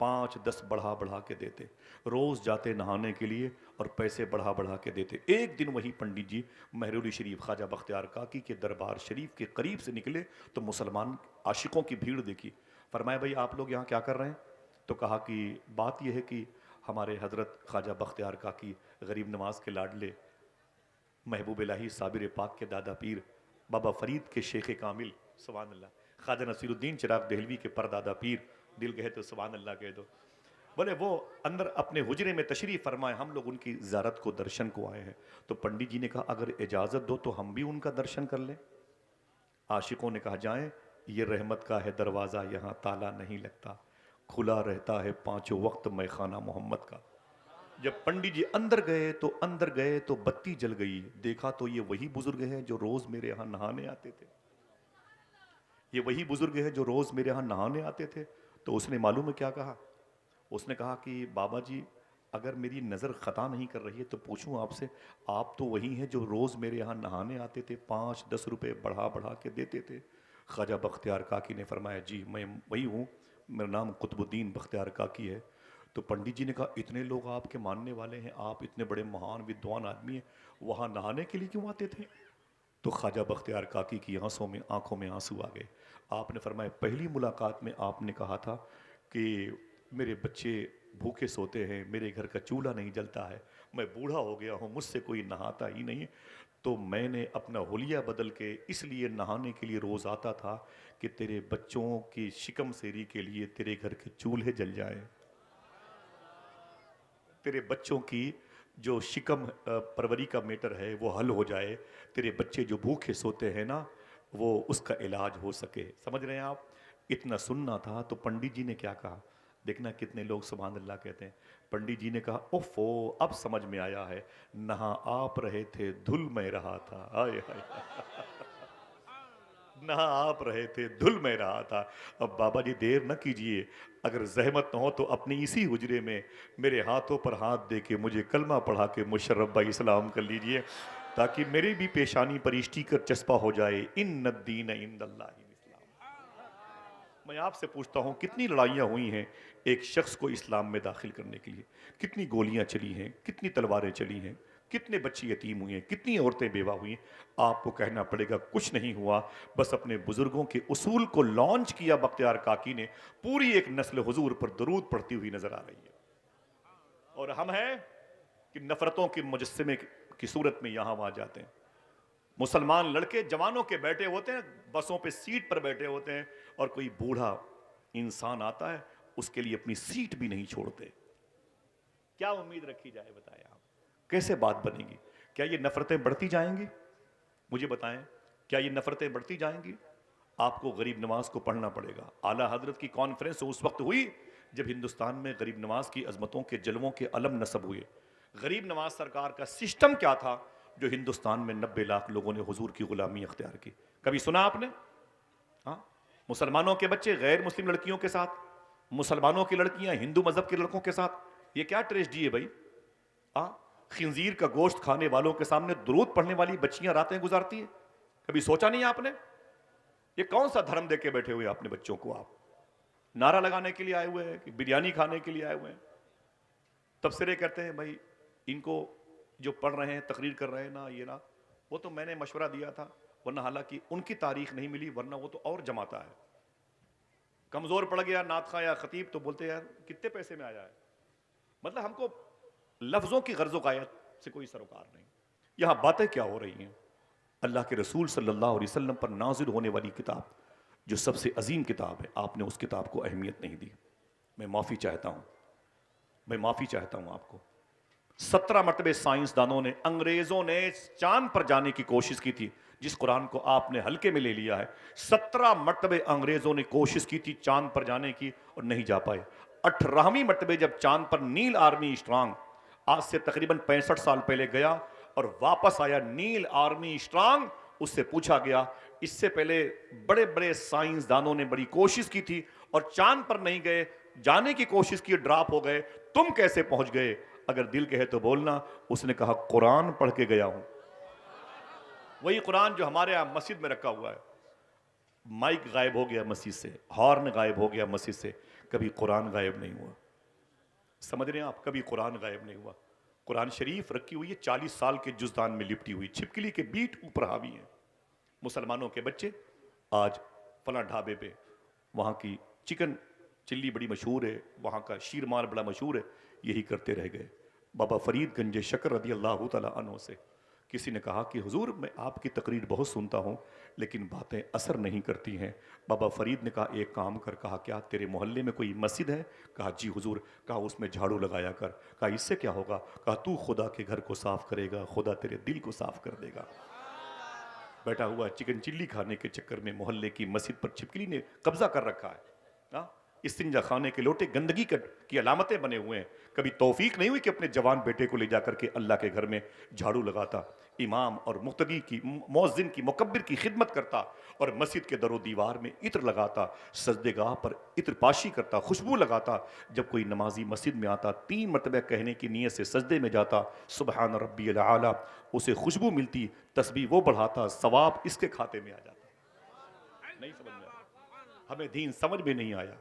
Speaker 1: 5 10 بڑھا بڑھا کے دیتے، روز جاتے نہانے کے لیے اور پیسے بڑھا بڑھا کے دیتے۔ ایک دن وہی پنڈت جی مہرولی شریف خواجہ بختیار کاکی کے دربار شریف کے قریب سے نکلے تو مسلمان عاشقوں کی بھیڑ دیکھی۔ فرمایا بھائی آپ لوگ یہاں کیا کر رہے ہیں؟ تو کہا کہ بات یہ ہے کہ ہمارے حضرت خواجہ بختیار کاکی غریب نواز کے لاڈلے، محبوب الہی صابر پاک کے دادا پیر، بابا فرید کے شیخ کامل، سبحان اللہ، خواجہ نصیر الدین چراغ دہلوی کے پردادا پیر، دل کہے تو سبحان اللہ کہہ دو، بولے وہ اندر اپنے حجرے میں تشریف فرمائے، ہم لوگ ان کی زیارت کو درشن کو آئے ہیں۔ تو پنڈت جی نے کہا اگر اجازت دو تو ہم بھی ان کا درشن کر لیں۔ عاشقوں نے کہا جائیں، یہ رحمت کا ہے دروازہ، یہاں تالا نہیں لگتا، کھلا رہتا ہے 5 وقت میخانہ محمد کا۔ جب پنڈت جی اندر گئے تو بتی جل گئی، دیکھا تو یہ وہی بزرگ ہیں جو روز میرے ہاں نہانے آتے تھے، یہ وہی بزرگ ہیں جو روز میرے ہاں نہانے آتے تھے۔ تو اس نے معلوم ہے کیا کہا؟ اس نے کہا کہ بابا جی اگر میری نظر خطا نہیں کر رہی ہے تو پوچھوں آپ سے، آپ تو وہی ہیں جو روز میرے یہاں نہانے آتے تھے، 5 10 روپے بڑھا بڑھا کے دیتے تھے؟ خواجہ بختیار کاکی نے فرمایا جی میں وہی ہوں، میرا نام قطب الدین بختیار کاکی ہے۔ تو پنڈت جی نے کہا اتنے لوگ آپ کے ماننے والے ہیں، آپ اتنے بڑے مہان ودوان آدمی ہیں، وہاں نہانے کے لیے کیوں آتے تھے؟ تو خواجہ بختیار کاکی کی آنکھوں میں آنسو آ گئے۔ آپ نے فرمایا پہلی ملاقات میں آپ نے کہا تھا کہ میرے بچے بھوکے سوتے ہیں، میرے گھر کا چولہا نہیں جلتا ہے، میں بوڑھا ہو گیا ہوں، مجھ سے کوئی نہاتا ہی نہیں، تو میں نے اپنا حلیہ بدل کے اس لیے نہانے کے لیے روز آتا تھا کہ تیرے بچوں کی شکم سیری کے لیے تیرے گھر کے چولہے جل جائیں، تیرے بچوں کی جو شکم پروری کا میٹر ہے وہ حل ہو جائے، تیرے بچے جو بھوکے سوتے ہیں نا وہ اس کا علاج ہو سکے۔ سمجھ رہے ہیں آپ؟ اتنا سننا تھا تو پنڈت جی نے کیا کہا، دیکھنا کتنے لوگ سبحان اللہ کہتے ہیں۔ پنڈت جی نے کہا اوفو اب سمجھ میں آیا ہے، نہا آپ رہے تھے دھل میں رہا تھا، آئے ہائے نہا آپ رہے تھے دھل میں رہا تھا۔ اب بابا جی دیر نہ کیجئے، اگر زحمت نہ ہو تو اپنی اسی حجرے میں میرے ہاتھوں پر ہاتھ دے کے مجھے کلمہ پڑھا کے مشرف بھائی اسلام کر لیجئے، تاکہ میری بھی پیشانی پر اسٹیکر چسپا ہو جائے، ان الدین عند اللہ الاسلام۔ میں آپ سے پوچھتا ہوں کتنی لڑائیاں ہوئی ہیں ایک شخص کو اسلام میں داخل کرنے کے لیے، کتنی گولیاں چلی ہیں، کتنی تلواریں چلی ہیں، کتنے بچے یتیم ہوئے ہیں، کتنی عورتیں بیوہ ہوئی ہیں. آپ کو کہنا پڑے گا کچھ نہیں ہوا، بس اپنے بزرگوں کے اصول کو لانچ کیا. بختیار کاکی نے پوری ایک نسل حضور پر درود پڑھتی ہوئی نظر آ رہی ہے. اور ہم ہیں کہ نفرتوں کے مجسمے کی صورت میں یہاں وہاں جاتے ہیں. مسلمان لڑکے جوانوں کے بیٹھے ہوتے ہیں، بسوں پہ سیٹ پر بیٹھے ہوتے ہیں، اور کوئی بوڑھا انسان آتا ہے اس کے لیے اپنی سیٹ بھی نہیں چھوڑتے. کیا امید رکھی جائے بتائیں آپ؟ کیسے بات بنے گی؟ کیا یہ نفرتیں بڑھتی جائیں گی؟ مجھے بتائیں، کیا یہ نفرتیں بڑھتی جائیں گی؟ آپ کو غریب نواز کو پڑھنا پڑے گا. اعلیٰ حضرت کی کانفرنس اس وقت ہوئی جب ہندوستان میں غریب نواز کی عظمتوں کے جلووں کے علم نصب ہوئے. غریب نواز سرکار کا سسٹم کیا تھا جو ہندوستان میں 90 لاکھ لوگوں نے حضور کی غلامی اختیار کی؟ کبھی سنا آپ نے؟ ہاں، مسلمانوں کے بچے غیر مسلم لڑکیوں کے ساتھ، مسلمانوں کی لڑکیاں ہندو مذہب کے لڑکوں کے ساتھ. یہ کیا ٹریجڈی ہے بھائی؟ خنزیر کا گوشت کھانے والوں کے سامنے درود پڑھنے والی بچیاں راتیں گزارتی ہیں. کبھی سوچا نہیں آپ نے؟ یہ کون سا دھرم دے کے بیٹھے ہوئے اپنے بچوں کو؟ آپ نعرہ لگانے کے لیے آئے ہوئے ہیں کہ بریانی کھانے کے لیے آئے ہوئے ہیں؟ تبصرے کرتے ہیں بھائی ان کو جو پڑھ رہے ہیں، تقریر کر رہے ہیں نا، یہ نا وہ تو میں نے مشورہ دیا تھا، ورنہ حالانکہ ان کی تاریخ نہیں ملی، ورنہ وہ تو اور جماتا ہے. کمزور پڑ گیا نعت خواں یا خطیب تو بولتے ہیں یار کتنے پیسے میں آیا ہے. مطلب ہم کو لفظوں کی غرض و غایت سے کوئی سروکار نہیں. یہاں باتیں کیا ہو رہی ہیں؟ اللہ کے رسول صلی اللہ علیہ وسلم پر نازل ہونے والی کتاب جو سب سے عظیم کتاب ہے، آپ نے اس کتاب کو اہمیت نہیں دی. میں معافی چاہتا ہوں، میں معافی چاہتا ہوں آپ کو. 17 مرتبہ سائنسدانوں نے، انگریزوں نے چاند پر جانے کی کوشش کی تھی، جس قرآن کو آپ نے ہلکے میں لے لیا ہے. 17 مرتبہ انگریزوں نے کوشش کی تھی چاند پر جانے کی اور نہیں جا پائے. 18ویں مرتبہ جب چاند پر نیل آرمی اسٹرانگ آج سے تقریباً 65 سال پہلے گیا اور واپس آیا، نیل آرمی اسٹرانگ، اس سے پوچھا گیا اس سے پہلے بڑے بڑے سائنسدانوں نے بڑی کوشش کی تھی اور چاند پر نہیں گئے، جانے کی کوشش کی، ڈراپ ہو گئے، تم کیسے پہنچ گئے؟ اگر دل کہے تو بولنا. اس نے کہا قرآن پڑھ کے گیا ہوں. وہی قرآن جو ہمارے یہاں مسجد میں رکھا ہوا ہے. مائک غائب ہو گیا مسجد سے، ہارن غائب ہو گیا مسجد سے، کبھی قرآن غائب نہیں ہوا. سمجھ رہے ہیں آپ؟ کبھی قرآن غائب نہیں ہوا. قرآن شریف رکھی ہوئی ہے 40 سال کے جزدان میں لپٹی ہوئی، چھپکلی کے بیٹ اوپر حاوی ہیں. مسلمانوں کے بچے آج فلاں ڈھابے پہ وہاں کی چکن چلی بڑی مشہور ہے، وہاں کا شیرمال بڑا مشہور ہے، یہی کرتے رہ گئے. بابا فرید گنج شکر رضی اللہ تعالیٰ عنہ سے کسی نے کہا کہ حضور میں آپ کی تقریر بہت سنتا ہوں لیکن باتیں اثر نہیں کرتی ہیں. بابا فرید نے کہا ایک کام کر. کہا کیا؟ تیرے محلے میں کوئی مسجد ہے؟ کہا جی حضور. کہا اس میں جھاڑو لگایا کر. کہا اس سے کیا ہوگا؟ کہا تو خدا کے گھر کو صاف کرے گا، خدا تیرے دل کو صاف کر دے گا. بیٹھا ہوا چکن چلی کھانے کے چکر میں محلے کی مسجد پر چھپکلی نے قبضہ کر رکھا ہے. استنجا خانے کے لوٹے گندگی کی علامتیں بنے ہوئے ہیں. کبھی توفیق نہیں ہوئی کہ اپنے جوان بیٹے کو لے جا کر کے اللہ کے گھر میں جھاڑو لگاتا، امام اور مقتدی کی، مؤذن کی، مکبر کی خدمت کرتا اور مسجد کے در و دیوار میں عطر لگاتا، سجدے گاہ پر عطر پاشی کرتا، خوشبو لگاتا. جب کوئی نمازی مسجد میں آتا 3 مرتبہ کہنے کی نیت سے سجدے میں جاتا، سبحان ربی الاعلی، اسے خوشبو ملتی، تسبیح وہ بڑھاتا، ثواب اس کے کھاتے میں آ جاتا. نہیں سمجھ میں آیا؟ ہمیں دین سمجھ میں نہیں آیا.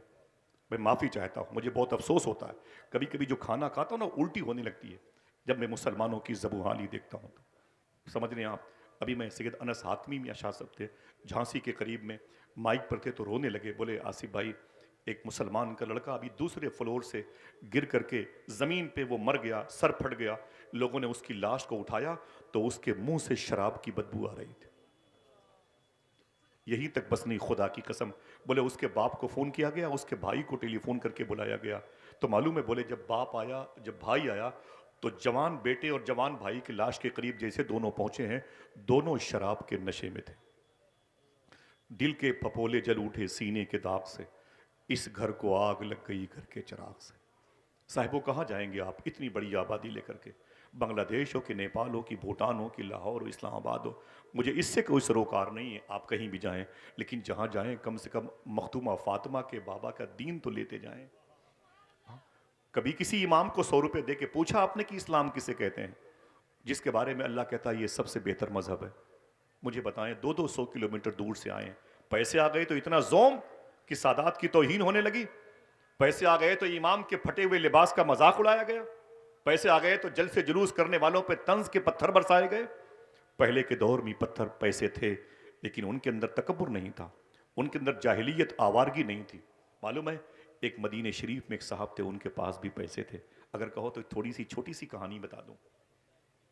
Speaker 1: میں معافی چاہتا ہوں، مجھے بہت افسوس ہوتا ہے. کبھی کبھی جو کھانا کھاتا ہوں نا الٹی ہونے لگتی ہے جب میں مسلمانوں کی زبوحالی دیکھتا ہوں. تو سمجھ رہے ہیں آپ؟ ابھی میں سید انس حاتمی میاں شاہ صاحب تھے جھانسی کے قریب میں، مائک پر تھے تو رونے لگے. بولے آصف بھائی ایک مسلمان کا لڑکا ابھی دوسرے فلور سے گر کر کے زمین پہ وہ مر گیا، سر پھٹ گیا. لوگوں نے اس کی لاش کو اٹھایا تو اس کے منہ سے شراب کی بدبو آ رہی تھی. یہی تک بس نہیں، خدا کی قسم. بولے اس کے باپ کو فون کیا گیا، اس کے بھائی کو ٹیلی فون کر کے بلایا گیا تو معلوم ہے، بولے جب باپ آیا، جب بھائی آیا تو جوان بیٹے اور جوان بھائی کی لاش کے قریب جیسے دونوں پہنچے ہیں، دونوں شراب کے نشے میں تھے. دل کے پھپولے جل اٹھے سینے کے داغ سے، اس گھر کو آگ لگ گئی گھر کے چراغ سے. صاحبوں کہاں جائیں گے آپ اتنی بڑی آبادی لے کر کے؟ بنگلہ دیش ہو کہ نیپال ہو کہ بھوٹان ہو کہ لاہور ہو اسلام آباد ہو، مجھے اس سے کوئی سروکار نہیں ہے، آپ کہیں بھی جائیں، لیکن جہاں جائیں کم سے کم مختومہ فاطمہ کے بابا کا دین تو لیتے جائیں. کبھی کسی امام کو 100 روپے دے کے پوچھا آپ نے کہ اسلام کسے کہتے ہیں، جس کے بارے میں اللہ کہتا ہے یہ سب سے بہتر مذہب ہے؟ مجھے بتائیں 200 کلومیٹر دور سے آئے ہیں، پیسے آ گئے تو اتنا زوم کہ سادات کی توہین ہونے لگی. پیسے آ گئے تو امام کے پھٹے ہوئے لباس کا مذاق اڑایا گیا. پیسے آ گئے تو جلسے جلوس کرنے والوں پہ طنز کے پتھر برسائے گئے. پہلے کے دور میں پتھر پیسے تھے لیکن ان کے اندر تکبر نہیں تھا, ان کے اندر جاہلیت آوارگی نہیں تھی. معلوم ہے ایک مدینہ شریف میں ایک صاحب تھے, ان کے پاس بھی پیسے تھے. اگر کہو تو تھوڑی سی چھوٹی سی کہانی بتا دوں,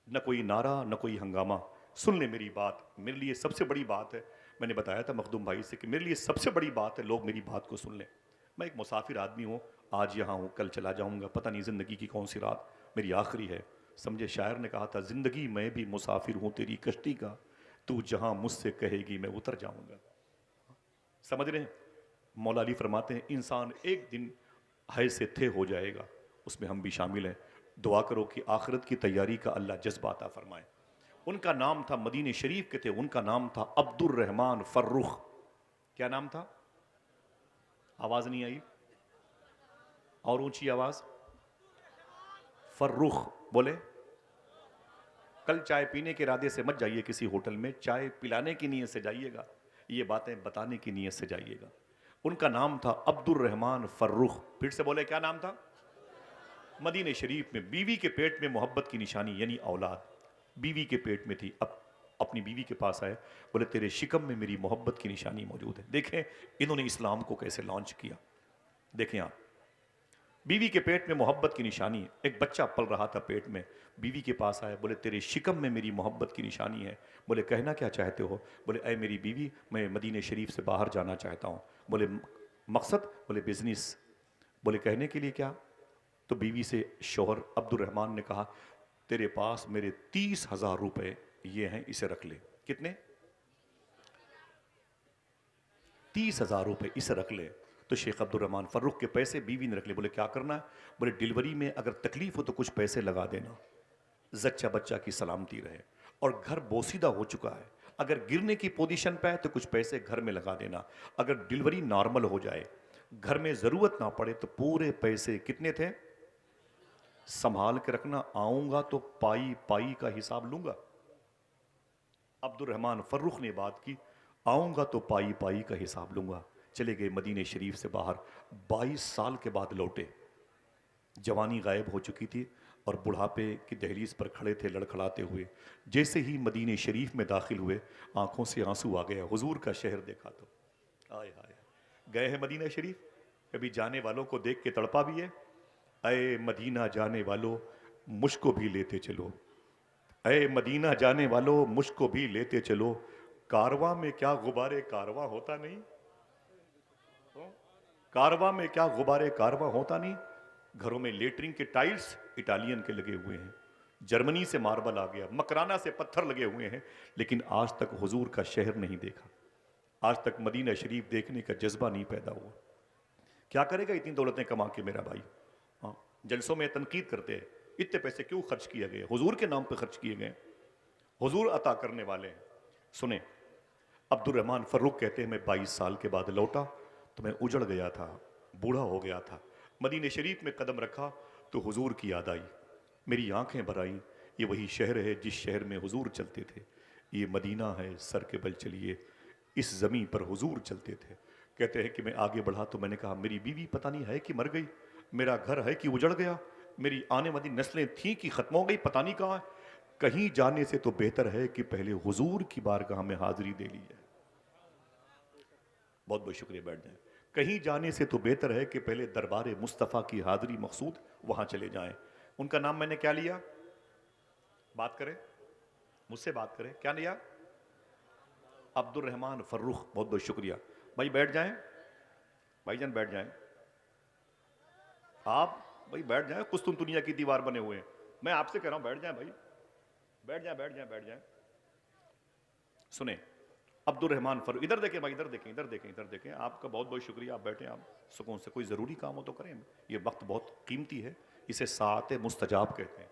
Speaker 1: نہ کوئی نعرہ نہ کوئی ہنگامہ. سن لیں میری بات, میرے لیے سب سے بڑی بات ہے. میں نے بتایا تھا مخدوم بھائی سے کہ میرے لیے سب سے بڑی بات ہے لوگ میری بات کو سن لیں. میں ایک مسافر آدمی ہوں, آج یہاں ہوں کل چلا جاؤں گا, پتہ نہیں زندگی کی کون سی رات میری آخری ہے. سمجھے شاعر نے کہا تھا, زندگی میں بھی مسافر ہوں تیری کشتی کا, تو جہاں مجھ سے کہے گی میں اتر جاؤں گا. سمجھ رہے ہیں؟ مولا علی فرماتے ہیں انسان ایک دن ہے سے تھے ہو جائے گا, اس میں ہم بھی شامل ہیں. دعا کرو کہ آخرت کی تیاری کا اللہ جذبہ عطا فرمائے. ان کا نام تھا, مدینہ شریف کے تھے, ان کا نام تھا عبد الرحمن فرخ. کیا نام تھا؟ آواز نہیں آئی, اور اونچی آواز. فرخ بولے. کل چائے پینے کے ارادے سے مت جائیے کسی ہوٹل میں, چائے پلانے کی نیت سے جائیے گا, یہ باتیں بتانے کی نیت سے جائیے گا. ان کا نام تھا عبد الرحمن فرخ. پھر سے بولے کیا نام تھا؟ مدینہ شریف میں بیوی کے پیٹ میں محبت کی نشانی یعنی اولاد بیوی کے پیٹ میں تھی. اب اپنی بیوی کے پاس آئے, بولے تیرے شکم میں میری محبت کی نشانی موجود ہے. دیکھیں انہوں نے اسلام کو کیسے لانچ کیا. دیکھیں آپ, بیوی کے پیٹ میں محبت کی نشانی, ایک بچہ پل رہا تھا پیٹ میں, بیوی کے پاس آئے, بولے تیرے شکم میں میری محبت کی نشانی ہے. بولے کہنا کیا چاہتے ہو؟ بولے اے میری بیوی میں مدینہ شریف سے باہر جانا چاہتا ہوں. بولے مقصد؟ بولے بزنس. بولے کہنے کے لیے کیا؟ تو بیوی سے شوہر عبد الرحمن نے کہا تیرے پاس میرے 30,000 روپے یہ ہیں, اسے رکھ لے. کتنے؟ 30,000 روپے, اسے رکھ لے. تو شیخ عبد الرحمن فرخ کے پیسے بیوی نے رکھ لے. بولے کیا کرنا ہے؟ بولے ڈیلیوری میں اگر تکلیف ہو تو کچھ پیسے لگا دینا, زچہ بچہ کی سلامتی رہے. اور گھر بوسیدہ ہو چکا ہے, اگر گرنے کی پوزیشن پہ ہے تو کچھ پیسے گھر میں لگا دینا. اگر ڈیلیوری نارمل ہو جائے, گھر میں ضرورت نہ پڑے تو پورے پیسے کتنے تھے سنبھال کے رکھنا, آؤں گا تو پائی پائی کا حساب لوں گا. عبد الرحمن فرخ نے بات کی, آؤں گا تو پائی پائی کا حساب لوں گا. چلے گئے مدینہ شریف سے باہر, 22 سال کے بعد لوٹے. جوانی غائب ہو چکی تھی اور بڑھاپے کی دہلیز پر کھڑے تھے لڑکھڑاتے ہوئے. جیسے ہی مدینہ شریف میں داخل ہوئے آنکھوں سے آنسو آ گیا. حضور کا شہر دیکھا تو آئے ہائے. گئے ہیں مدینہ شریف, کبھی جانے والوں کو دیکھ کے تڑپا بھی ہے. اے مدینہ جانے والو مجھ کو بھی لیتے چلو, اے مدینہ جانے والو مجھ کو بھی لیتے چلو, کارواں میں کیا غبارے کارواں ہوتا نہیں, کارواں میں کیا غبارے کارواں ہوتا نہیں. گھروں میں لیٹرنگ کے ٹائلز اٹالین کے لگے ہوئے ہیں, جرمنی سے ماربل آ گیا, مکرانہ سے پتھر لگے ہوئے ہیں, لیکن آج تک حضور کا شہر نہیں دیکھا, آج تک مدینہ شریف دیکھنے کا جذبہ نہیں پیدا ہوا. کیا کرے گا اتنی دولتیں کما کے میرا بھائی؟ ہاں, جلسوں میں تنقید کرتے ہیں اتنے پیسے کیوں خرچ کیے گئے, حضور کے نام پہ خرچ کیے گئے, حضور عطا کرنے والے ہیں. سنیں, عبد الرحمن فرخ کہتے ہیں میں 22 سال کے بعد لوٹا تو میں اجڑ گیا تھا, بوڑھا ہو گیا تھا. مدینہ شریف میں قدم رکھا تو حضور کی یاد آئی, میری آنکھیں بھر آئیں. یہ وہی شہر ہے جس شہر میں حضور چلتے تھے, یہ مدینہ ہے سر کے بل چلیے, اس زمین پر حضور چلتے تھے. کہتے ہیں کہ میں آگے بڑھا تو میں نے کہا میری بیوی پتہ نہیں ہے کہ مر گئی, میرا گھر ہے کہ اجڑ گیا, میری آنے والی نسلیں تھیں کہ ختم ہو گئی, پتہ نہیں کہاں ہے. کہیں جانے سے تو بہتر ہے کہ پہلے حضور کی بارگاہ میں حاضری دے لی جائے. بہت بہت شکریہ, بیٹھ جائیں. کہیں جانے سے تو بہتر ہے کہ پہلے دربار مصطفیٰ کی حاضری مقصود وہاں چلے جائیں. ان کا نام میں نے کیا لیا؟ بات کریں, مجھ سے بات کریں, کیا لیا؟ عبد الرحمن فرخ. بہت بہت شکریہ. بھائی بیٹھ جائیں, بھائی جان بیٹھ جائیں, آپ بھائی بیٹھ جائیں, قسطنطنیہ کی دیوار بنے ہوئے ہیں. میں آپ سے کہہ رہا ہوں بیٹھ جائیں بھائی, بیٹھ جائیں بیٹھ جائیں بیٹھ جائیں. سنیں, عبد الرحمن فرخ, ادھر دیکھیں بھائی, ادھر دیکھیں ادھر دیکھیں ادھر دیکھیں. آپ کا بہت بہت شکریہ, آپ بیٹھیں, آپ سکون سے, کوئی ضروری کام ہو تو کریں. یہ وقت بہت قیمتی ہے, اسے ساعت مستجاب کہتے ہیں.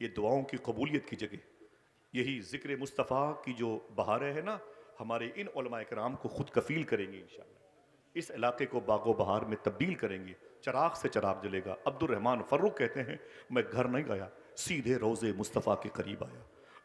Speaker 1: یہ دعاؤں کی قبولیت کی جگہ, یہی ذکر مصطفیٰ کی جو بہاریں ہیں نا, ہمارے ان علماء کرام کو خود کفیل کریں گے انشاءاللہ, اس علاقے کو باغ و بہار میں تبدیل کریں گے, چراغ سے چراغ جلے گا. عبد الرحمن فرخ کہتے ہیں میں گھر نہیں گیا, سیدھے روضے مصطفیٰ کے قریب آیا,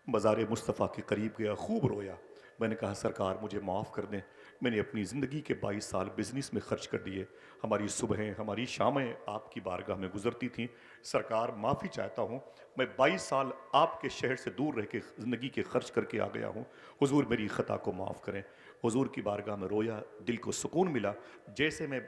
Speaker 1: مزار مصطفیٰ کے قریب گیا, خوب رویا. میں نے کہا سرکار مجھے معاف کر دیں, میں نے اپنی زندگی کے 22 سال بزنس میں خرچ کر دیے. ہماری صبحیں ہماری شامیں آپ کی بارگاہ میں گزرتی تھیں. سرکار معافی چاہتا ہوں، میں 22 سال آپ کے شہر سے دور رہ کے زندگی کے خرچ کر کے آ گیا ہوں. حضور میری خطا کو معاف کریں. حضور کی بارگاہ میں رویا، دل کو سکون ملا. جیسے میں